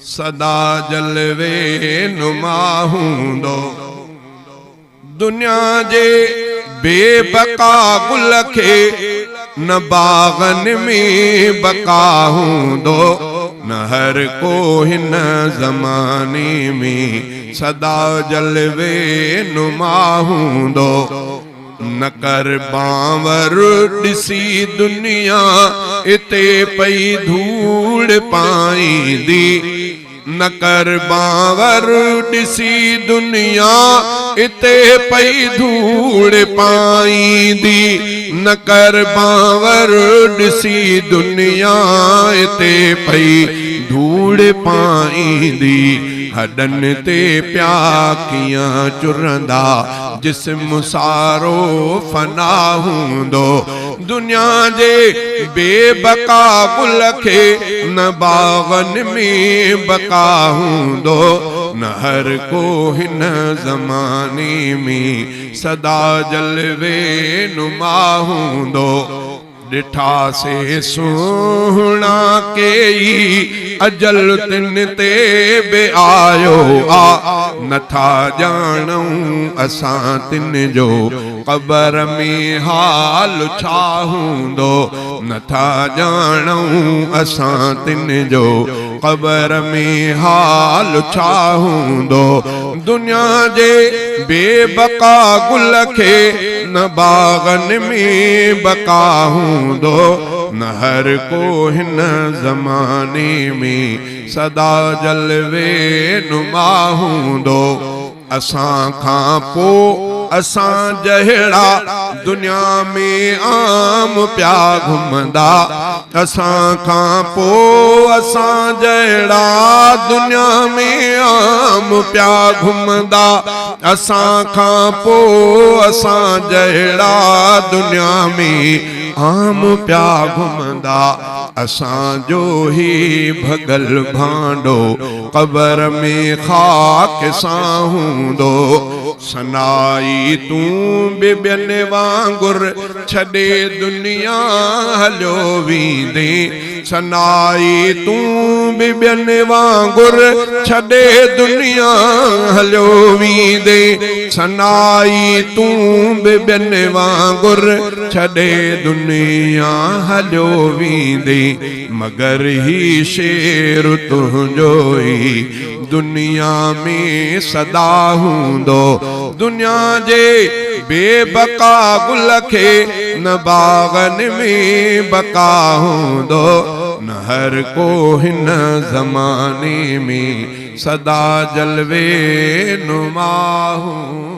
सदा जलवे नुमा हूंदो। दुनिया जे बेबका गुल खे न बागन में बका हूंदो। न हर को हिन ज़माने में सदा जलवे नुमा हूंदो। न कर बावर ॾिसी दुनिया इते पई धूड़ पाईंदी। न कर बावर ॾिसी दुनिया इते पई धूड़ पाईंदी। न कर बावर ॾिसी दुनिया इते पई धूड़ पाईंदी। हॾनि ते प्या कियां चुरंदा जिस्म सारो फना हूंदो। दुनिया जे बेबका गुल खे न बागन में बका हूंदो। न हर को हिन ज़माने में सदा जलवे नुमा हूंदो। ॾिठा से सुहिणा कई अजल तिन ते बि आयो आ। नथा ॼाणूं असां तिन जो क़बर में हाल छा हूंदो। नथा ॼाणूं असां तिन जो क़बर में हाल छा हूंदो। दुनिया जे बेबका गुल खे न बागन में बका हूंदो। न हर को हिन ज़माने में सदा जलवे नुमा हूंदो। असां खां पोइ असां जहिड़ा दुनिया में आम प्या घुमंदा। असां खां पोइ असां जहिड़ा दुनिया में आम प्या घुमंदा। असां खां पोइ असां जहिड़ा दुनिया में आम प्या घुमंदा। असां जो ही भगल भांडो क़बर में खाक सां हूंदो। सनाई तूं बि ॿियनि वांगुर छॾे दुनिया हलियो वेंदे। सनाई तूं बि ॿियनि वांगुर छॾे दुनिया हलियो वेंदे। सनाई तूं बि ॿियनि वांगुर छॾे दुनिया हलियो वेंदे। मगर ही शेर तुंहिंजो ई दुनिया में सदा हूंदो। दुनिया जे बेबका गुल खे न बागन में बका हूंदो। न हर को हिन ज़माने में सदा जलवे नुमा हूंदो।